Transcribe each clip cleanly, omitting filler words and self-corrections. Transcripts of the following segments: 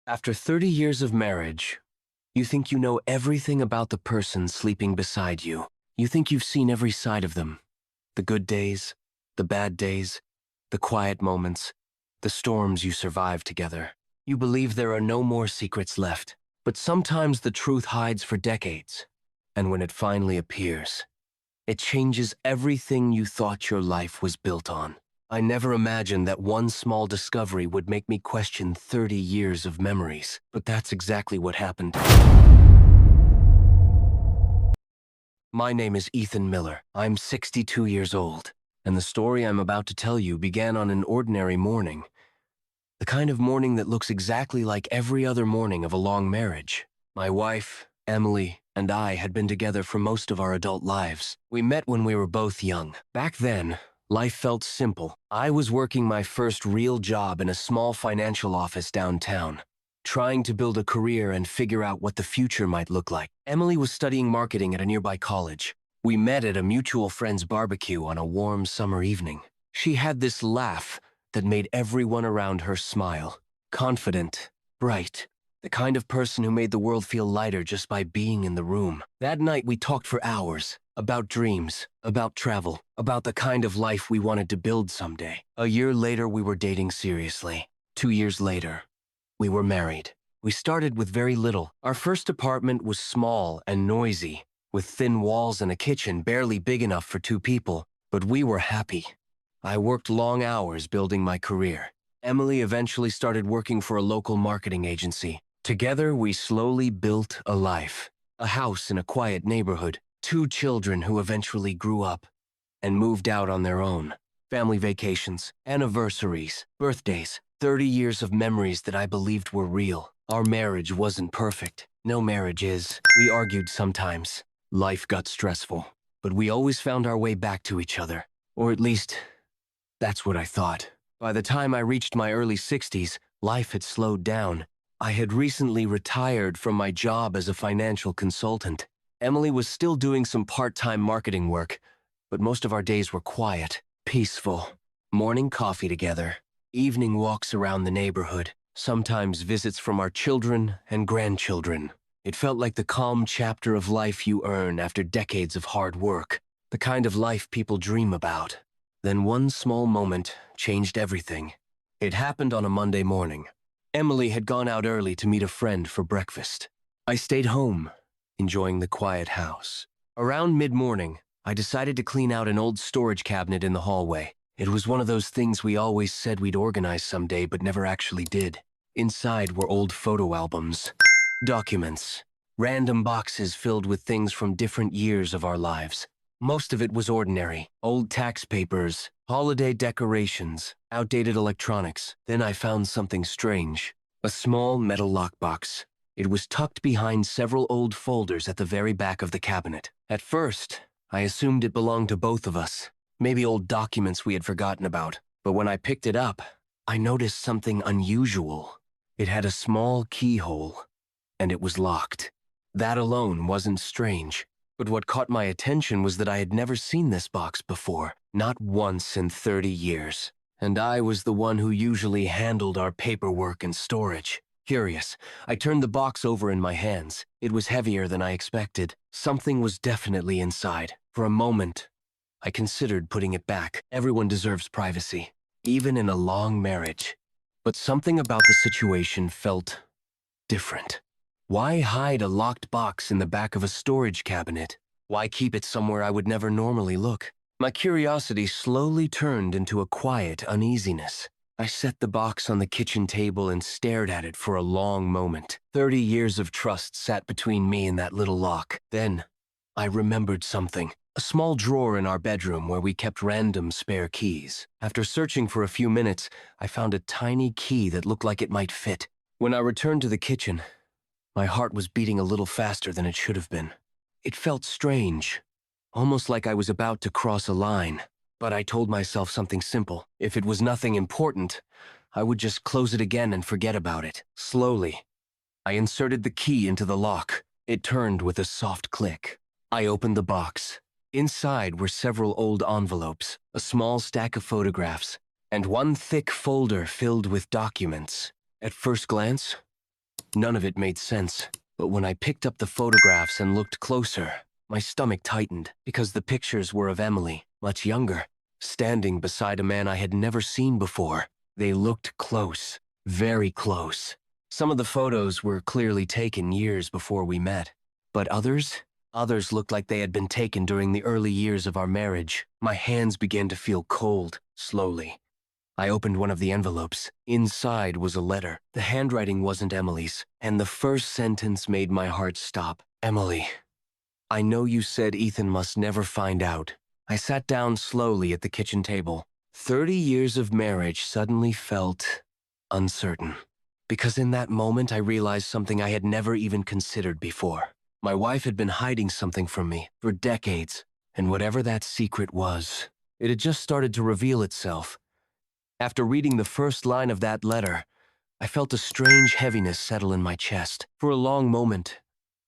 After 30 years of marriage, you think you know everything about the person sleeping beside you. You think you've seen every side of them. The good days, the bad days, the quiet moments, the storms you survived together. You believe there are no more secrets left. But sometimes the truth hides for decades. And when it finally appears, it changes everything you thought your life was built on. I never imagined that one small discovery would make me question 30 years of memories, but that's exactly what happened. My name is Ethan Miller. I'm 62 years old, and the story I'm about to tell you began on an ordinary morning. The kind of morning that looks exactly like every other morning of a long marriage. My wife, Emily, and I had been together for most of our adult lives. We met when we were both young. Back then, life felt simple. I was working my first real job in a small financial office downtown, trying to build a career and figure out what the future might look like. Emily was studying marketing at a nearby college. We met at a mutual friend's barbecue on a warm summer evening. She had this laugh that made everyone around her smile. Confident, bright, the kind of person who made the world feel lighter just by being in the room. That night we talked for hours, about dreams, about travel, about the kind of life we wanted to build someday. A year later we were dating seriously. 2 years later, we were married. We started with very little. Our first apartment was small and noisy, with thin walls and a kitchen barely big enough for 2 people. But we were happy. I worked long hours building my career. Emily eventually started working for a local marketing agency. Together, we slowly built a life. A house in a quiet neighborhood, 2 children who eventually grew up and moved out on their own. Family vacations, anniversaries, birthdays, 30 years of memories that I believed were real. Our marriage wasn't perfect. No marriage is. We argued sometimes. Life got stressful. But we always found our way back to each other. Or at least, that's what I thought. By the time I reached my early 60s, life had slowed down. I had recently retired from my job as a financial consultant. Emily was still doing some part-time marketing work, but most of our days were quiet, peaceful. Morning coffee together, evening walks around the neighborhood, sometimes visits from our children and grandchildren. It felt like the calm chapter of life you earn after decades of hard work, the kind of life people dream about. Then one small moment changed everything. It happened on a Monday morning. Emily had gone out early to meet a friend for breakfast. I stayed home, enjoying the quiet house. Around mid-morning, I decided to clean out an old storage cabinet in the hallway. It was one of those things we always said we'd organize someday but never actually did. Inside were old photo albums, documents, random boxes filled with things from different years of our lives. Most of it was ordinary. Old tax papers, holiday decorations, outdated electronics. Then I found something strange. A small metal lockbox. It was tucked behind several old folders at the very back of the cabinet. At first, I assumed it belonged to both of us. Maybe old documents we had forgotten about. But when I picked it up, I noticed something unusual. It had a small keyhole, and it was locked. That alone wasn't strange. But what caught my attention was that I had never seen this box before, not once in 30 years. And I was the one who usually handled our paperwork and storage. Curious, I turned the box over in my hands. It was heavier than I expected. Something was definitely inside. For a moment, I considered putting it back. Everyone deserves privacy, even in a long marriage. But something about the situation felt different. Why hide a locked box in the back of a storage cabinet? Why keep it somewhere I would never normally look? My curiosity slowly turned into a quiet uneasiness. I set the box on the kitchen table and stared at it for a long moment. 30 years of trust sat between me and that little lock. Then, I remembered something. A small drawer in our bedroom where we kept random spare keys. After searching for a few minutes, I found a tiny key that looked like it might fit. When I returned to the kitchen, my heart was beating a little faster than it should have been. It felt strange, almost like I was about to cross a line. But I told myself something simple. If it was nothing important, I would just close it again and forget about it. Slowly, I inserted the key into the lock. It turned with a soft click. I opened the box. Inside were several old envelopes, a small stack of photographs, and one thick folder filled with documents. At first glance, None of it made sense. But when I picked up the photographs and looked closer, my stomach tightened because the pictures were of Emily, much younger, standing beside a man I had never seen before. They looked close, very close. Some of the photos were clearly taken years before we met, but others looked like they had been taken during the early years of our marriage. My hands began to feel cold, slowly. I opened one of the envelopes. Inside was a letter. The handwriting wasn't Emily's, and the first sentence made my heart stop. Emily, I know you said Ethan must never find out. I sat down slowly at the kitchen table. 30 years of marriage suddenly felt uncertain. Because in that moment I realized something I had never even considered before. My wife had been hiding something from me for decades, and whatever that secret was, it had just started to reveal itself. After reading the first line of that letter, I felt a strange heaviness settle in my chest. For a long moment,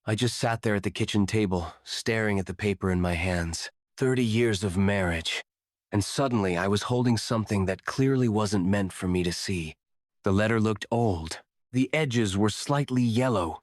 I just sat there at the kitchen table, staring at the paper in my hands. 30 years of marriage, and suddenly I was holding something that clearly wasn't meant for me to see. The letter looked old. The edges were slightly yellow.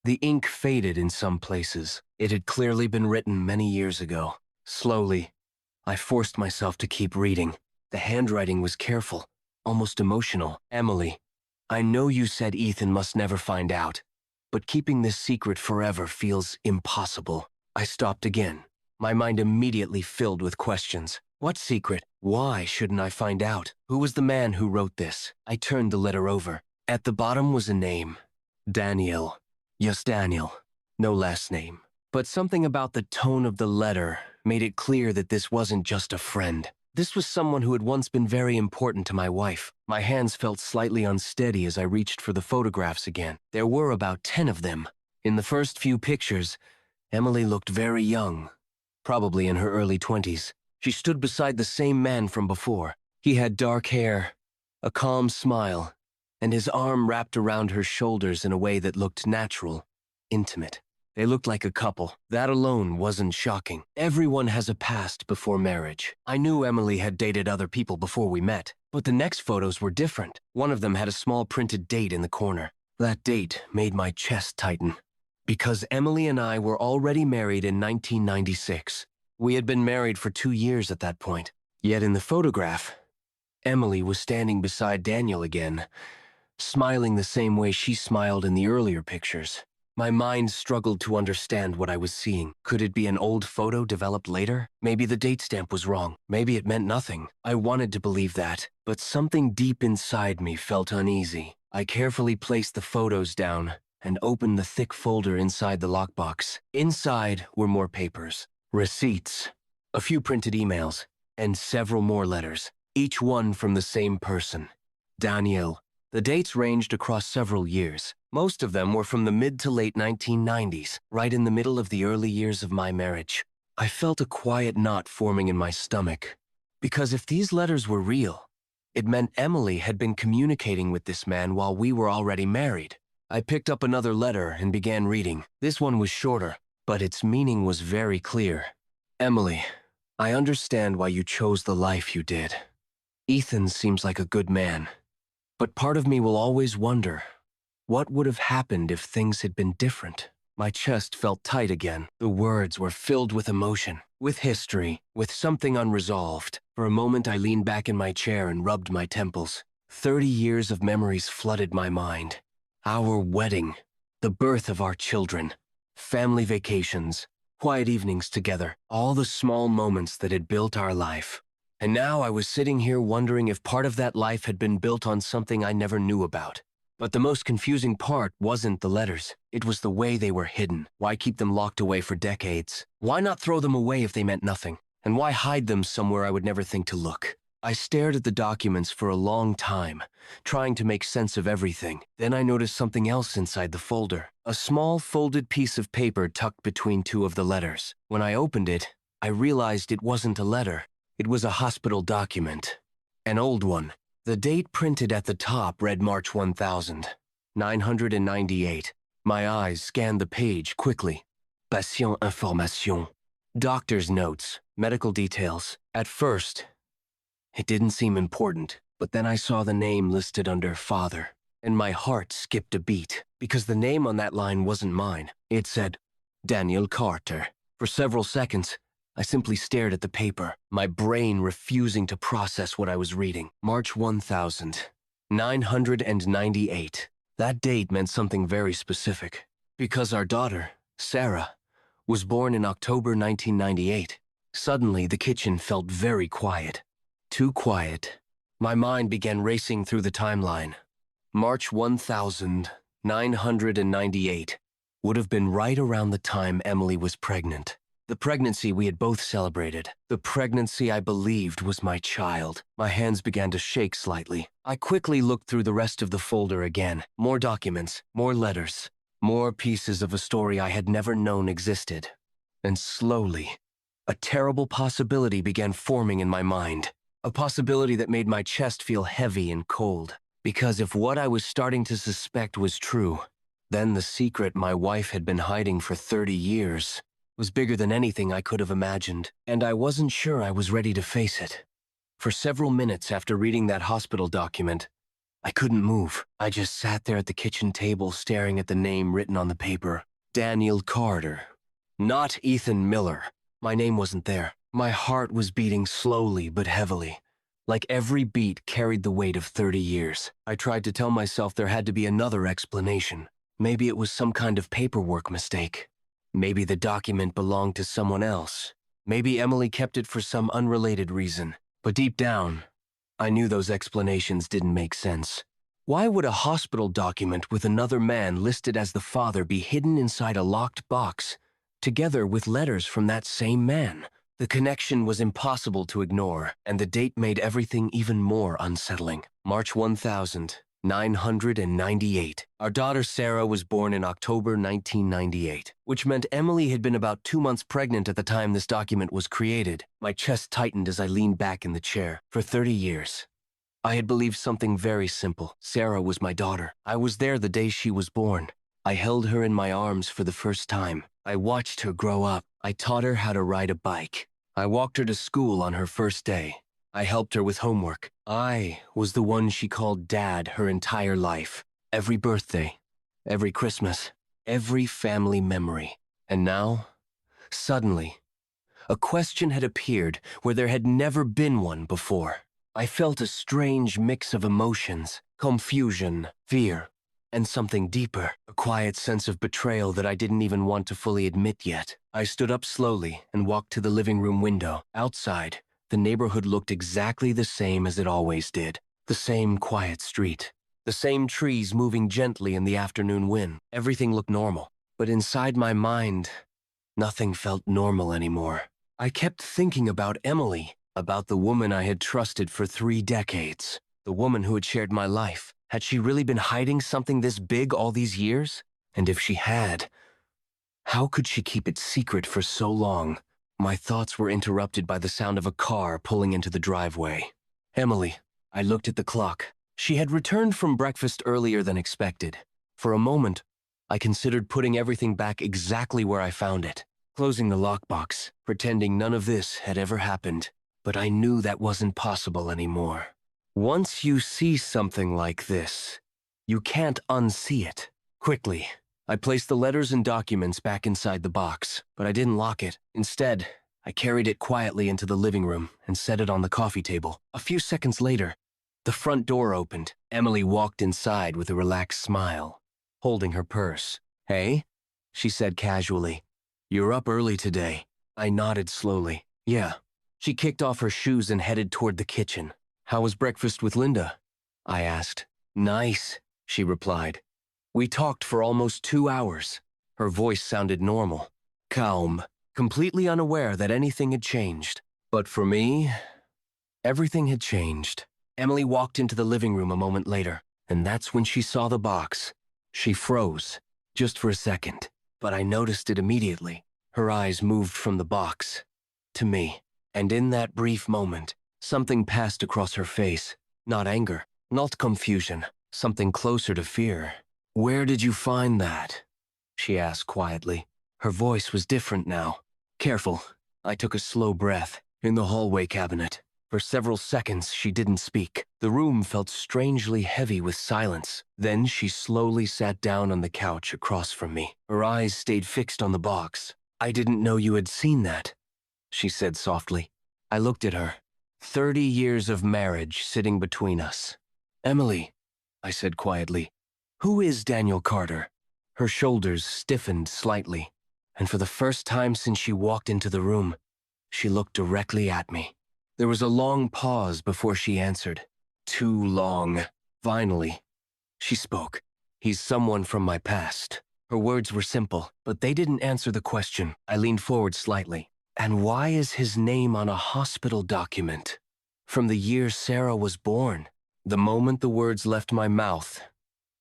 The ink faded in some places. It had clearly been written many years ago. Slowly, I forced myself to keep reading. The handwriting was careful, almost emotional. Emily, I know you said Ethan must never find out, but keeping this secret forever feels impossible. I stopped again, my mind immediately filled with questions. What secret? Why shouldn't I find out? Who was the man who wrote this? I turned the letter over. At the bottom was a name. Daniel. Yes, Daniel. No last name. But something about the tone of the letter made it clear that this wasn't just a friend. This was someone who had once been very important to my wife. My hands felt slightly unsteady as I reached for the photographs again. There were about 10 of them. In the first few pictures, Emily looked very young, probably in her early 20s. She stood beside the same man from before. He had dark hair, a calm smile, and his arm wrapped around her shoulders in a way that looked natural, intimate. They looked like a couple. That alone wasn't shocking. Everyone has a past before marriage. I knew Emily had dated other people before we met, but the next photos were different. One of them had a small printed date in the corner. That date made my chest tighten. Because Emily and I were already married in 1996. We had been married for 2 years at that point. Yet in the photograph, Emily was standing beside Daniel again, smiling the same way she smiled in the earlier pictures. My mind struggled to understand what I was seeing. Could it be an old photo developed later? Maybe the date stamp was wrong. Maybe it meant nothing. I wanted to believe that, but something deep inside me felt uneasy. I carefully placed the photos down and opened the thick folder inside the lockbox. Inside were more papers, receipts, a few printed emails, and several more letters, each one from the same person, Daniel. The dates ranged across several years. Most of them were from the mid to late 1990s, right in the middle of the early years of my marriage. I felt a quiet knot forming in my stomach, because if these letters were real, it meant Emily had been communicating with this man while we were already married. I picked up another letter and began reading. This one was shorter, but its meaning was very clear. Emily, I understand why you chose the life you did. Ethan seems like a good man, but part of me will always wonder, what would have happened if things had been different? My chest felt tight again. The words were filled with emotion, with history, with something unresolved. For a moment I leaned back in my chair and rubbed my temples. 30 years of memories flooded my mind. Our wedding, the birth of our children, family vacations, quiet evenings together, all the small moments that had built our life. And now I was sitting here wondering if part of that life had been built on something I never knew about. But the most confusing part wasn't the letters. It was the way they were hidden. Why keep them locked away for decades? Why not throw them away if they meant nothing? And why hide them somewhere I would never think to look? I stared at the documents for a long time, trying to make sense of everything. Then I noticed something else inside the folder. A small folded piece of paper tucked between 2 of the letters. When I opened it, I realized it wasn't a letter. It was a hospital document. An old one. The date printed at the top read March 1998. My eyes scanned the page quickly. Patient information. Doctor's notes, medical details. At first, it didn't seem important, but then I saw the name listed under father. and my heart skipped a beat, because the name on that line wasn't mine. It said, Daniel Carter. For several seconds, I simply stared at the paper, my brain refusing to process what I was reading. March 1998. That date meant something very specific, because our daughter, Sarah, was born in October 1998. Suddenly, the kitchen felt very quiet. Too quiet. My mind began racing through the timeline. March 1998 would have been right around the time Emily was pregnant. The pregnancy we had both celebrated. The pregnancy I believed was my child. My hands began to shake slightly. I quickly looked through the rest of the folder again. More documents, more letters, more pieces of a story I had never known existed. And slowly, a terrible possibility began forming in my mind. A possibility that made my chest feel heavy and cold. Because if what I was starting to suspect was true, then the secret my wife had been hiding for 30 years was bigger than anything I could have imagined, and I wasn't sure I was ready to face it. For several minutes after reading that hospital document, I couldn't move. I just sat there at the kitchen table staring at the name written on the paper. Daniel Carter. Not Ethan Miller. My name wasn't there. My heart was beating slowly but heavily, like every beat carried the weight of 30 years. I tried to tell myself there had to be another explanation. Maybe it was some kind of paperwork mistake. Maybe the document belonged to someone else. Maybe Emily kept it for some unrelated reason. But deep down, I knew those explanations didn't make sense. Why would a hospital document with another man listed as the father be hidden inside a locked box, together with letters from that same man? The connection was impossible to ignore, and the date made everything even more unsettling. March 1998. Our daughter Sarah was born in October 1998, which meant Emily had been about 2 months pregnant at the time this document was created. My chest tightened as I leaned back in the chair. For 30 years, I had believed something very simple. Sarah was my daughter. I was there the day she was born. I held her in my arms for the first time. I watched her grow up. I taught her how to ride a bike. I walked her to school on her first day. I helped her with homework. I was the one she called Dad her entire life. Every birthday, every Christmas, every family memory. And now, suddenly, a question had appeared where there had never been one before. I felt a strange mix of emotions, confusion, fear, and something deeper, a quiet sense of betrayal that I didn't even want to fully admit yet. I stood up slowly and walked to the living room window. Outside, the neighborhood looked exactly the same as it always did. The same quiet street. The same trees moving gently in the afternoon wind. Everything looked normal. But inside my mind, nothing felt normal anymore. I kept thinking about Emily, about the woman I had trusted for 3 decades. The woman who had shared my life. Had she really been hiding something this big all these years? And if she had, how could she keep it secret for so long? My thoughts were interrupted by the sound of a car pulling into the driveway. Emily. I looked at the clock. She had returned from breakfast earlier than expected. For a moment, I considered putting everything back exactly where I found it, closing the lockbox, pretending none of this had ever happened. But I knew that wasn't possible anymore. Once you see something like this, you can't unsee it. Quickly, I placed the letters and documents back inside the box, but I didn't lock it. Instead, I carried it quietly into the living room and set it on the coffee table. A few seconds later, the front door opened. Emily walked inside with a relaxed smile, holding her purse. "Hey?" she said casually. "You're up early today." I nodded slowly. "Yeah." She kicked off her shoes and headed toward the kitchen. "How was breakfast with Linda?" I asked. "Nice," she replied. "We talked for almost 2 hours." Her voice sounded normal, calm, completely unaware that anything had changed. But for me, everything had changed. Emily walked into the living room a moment later, and that's when she saw the box. She froze, just for a second, but I noticed it immediately. Her eyes moved from the box to me, and in that brief moment, something passed across her face. Not anger, not confusion, something closer to fear. "Where did you find that?" she asked quietly. Her voice was different now. Careful. I took a slow breath. "In the hallway cabinet." For several seconds, she didn't speak. The room felt strangely heavy with silence. Then she slowly sat down on the couch across from me. Her eyes stayed fixed on the box. "I didn't know you had seen that," she said softly. I looked at her. 30 years of marriage sitting between us. "Emily," I said quietly, "who is Daniel Carter?" Her shoulders stiffened slightly, and for the first time since she walked into the room, she looked directly at me. There was a long pause before she answered. Too long. Finally, she spoke. "He's someone from my past." Her words were simple, but they didn't answer the question. I leaned forward slightly. "And why is his name on a hospital document? From the year Sarah was born?" The moment the words left my mouth,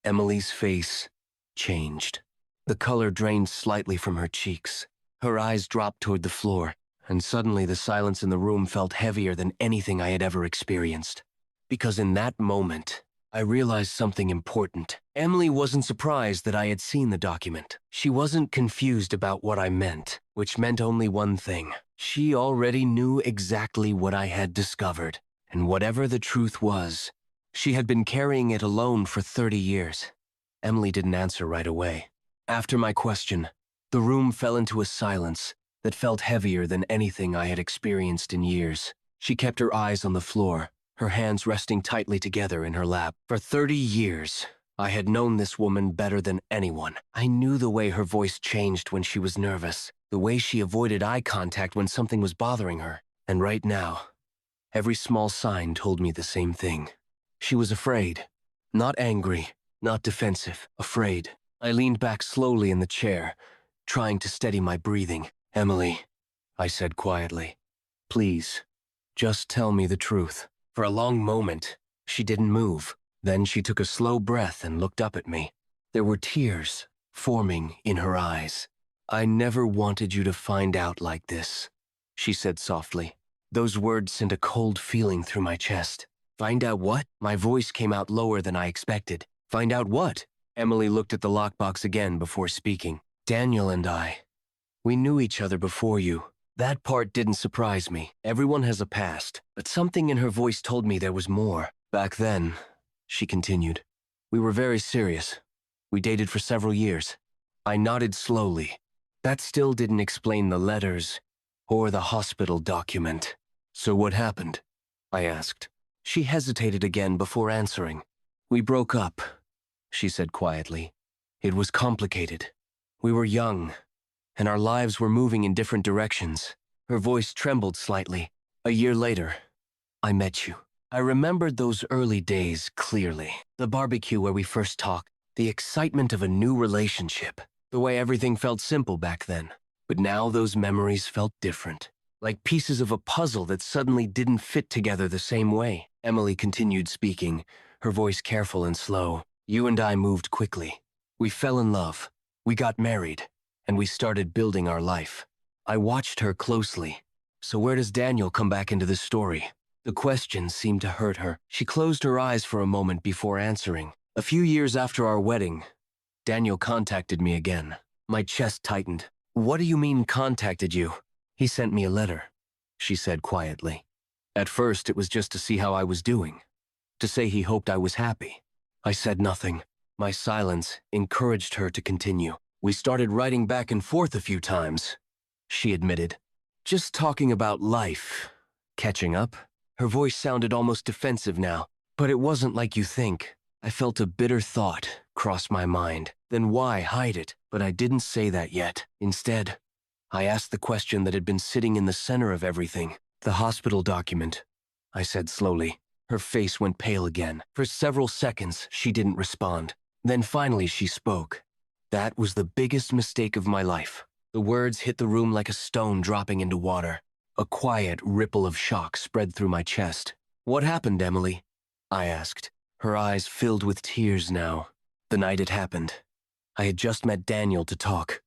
Emily's face changed. The color drained slightly from her cheeks. Her eyes dropped toward the floor, and suddenly the silence in the room felt heavier than anything I had ever experienced. Because in that moment, I realized something important. Emily wasn't surprised that I had seen the document. She wasn't confused about what I meant, which meant only one thing. She already knew exactly what I had discovered, and whatever the truth was, she had been carrying it alone for 30 years. Emily didn't answer right away. After my question, the room fell into a silence that felt heavier than anything I had experienced in years. She kept her eyes on the floor, her hands resting tightly together in her lap. For 30 years, I had known this woman better than anyone. I knew the way her voice changed when she was nervous, the way she avoided eye contact when something was bothering her. And right now, every small sign told me the same thing. She was afraid. Not angry, not defensive, afraid. I leaned back slowly in the chair, trying to steady my breathing. "Emily," I said quietly, "please, just tell me the truth." For a long moment, she didn't move. Then she took a slow breath and looked up at me. There were tears forming in her eyes. "I never wanted you to find out like this," she said softly. Those words sent a cold feeling through my chest. "Find out what?" My voice came out lower than I expected. "Find out what?" Emily looked at the lockbox again before speaking. "Daniel and I, we knew each other before you." That part didn't surprise me. Everyone has a past, but something in her voice told me there was more. "Back then," she continued, "we were very serious. We dated for several years." I nodded slowly. That still didn't explain the letters or the hospital document. "So what happened?" I asked. She hesitated again before answering. "We broke up," she said quietly. "It was complicated. We were young, and our lives were moving in different directions." Her voice trembled slightly. "A year later, I met you. I remembered those early days clearly. The barbecue where we first talked, the excitement of a new relationship, the way everything felt simple back then. But now those memories felt different, like pieces of a puzzle that suddenly didn't fit together the same way." Emily continued speaking, her voice careful and slow. "You and I moved quickly. We fell in love. We got married, and we started building our life." I watched her closely. "So where does Daniel come back into this story?" The question seemed to hurt her. She closed her eyes for a moment before answering. "A few years after our wedding, Daniel contacted me again." My chest tightened. "What do you mean contacted you?" "He sent me a letter," she said quietly. "At first it was just to see how I was doing, to say he hoped I was happy." I said nothing. My silence encouraged her to continue. "We started writing back and forth a few times," she admitted. "Just talking about life, catching up." Her voice sounded almost defensive now. "But it wasn't like you think." I felt a bitter thought cross my mind. Then why hide it? But I didn't say that yet. Instead, I asked the question that had been sitting in the center of everything. "The hospital document," I said slowly. Her face went pale again. For several seconds, she didn't respond. Then finally she spoke. "That was the biggest mistake of my life." The words hit the room like a stone dropping into water. A quiet ripple of shock spread through my chest. "What happened, Emily?" I asked. Her eyes filled with tears now. "The night it happened, I had just met Daniel to talk.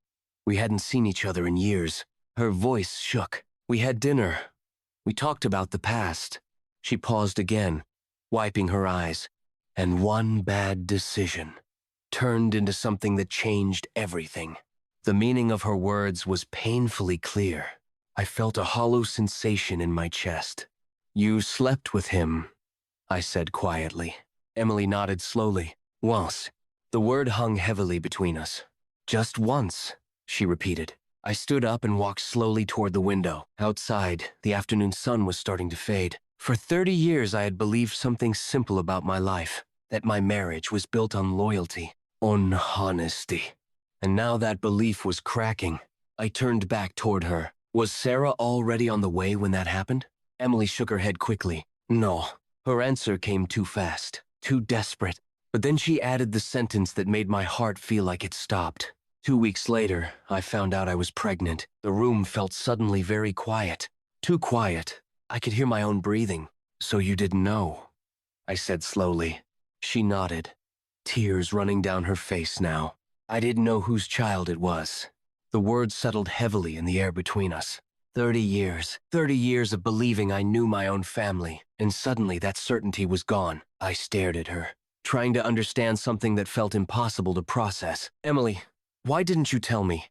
We hadn't seen each other in years." Her voice shook. "We had dinner. We talked about the past." She paused again, wiping her eyes. "And one bad decision turned into something that changed everything." The meaning of her words was painfully clear. I felt a hollow sensation in my chest. You slept with him, I said quietly. Emily nodded slowly. Once. The word hung heavily between us. Just once, she repeated. I stood up and walked slowly toward the window. Outside, the afternoon sun was starting to fade. For 30 years, I had believed something simple about my life, that my marriage was built on loyalty, on honesty. And now that belief was cracking. I turned back toward her. Was Sarah already on the way when that happened? Emily shook her head quickly. No. Her answer came too fast, too desperate. But then she added the sentence that made my heart feel like it stopped. 2 weeks later, I found out I was pregnant. The room felt suddenly very quiet. Too quiet. I could hear my own breathing. So you didn't know? I said slowly. She nodded, tears running down her face now. I didn't know whose child it was. The words settled heavily in the air between us. 30 years of believing I knew my own family, and suddenly that certainty was gone. I stared at her, trying to understand something that felt impossible to process. Emily, why didn't you tell me?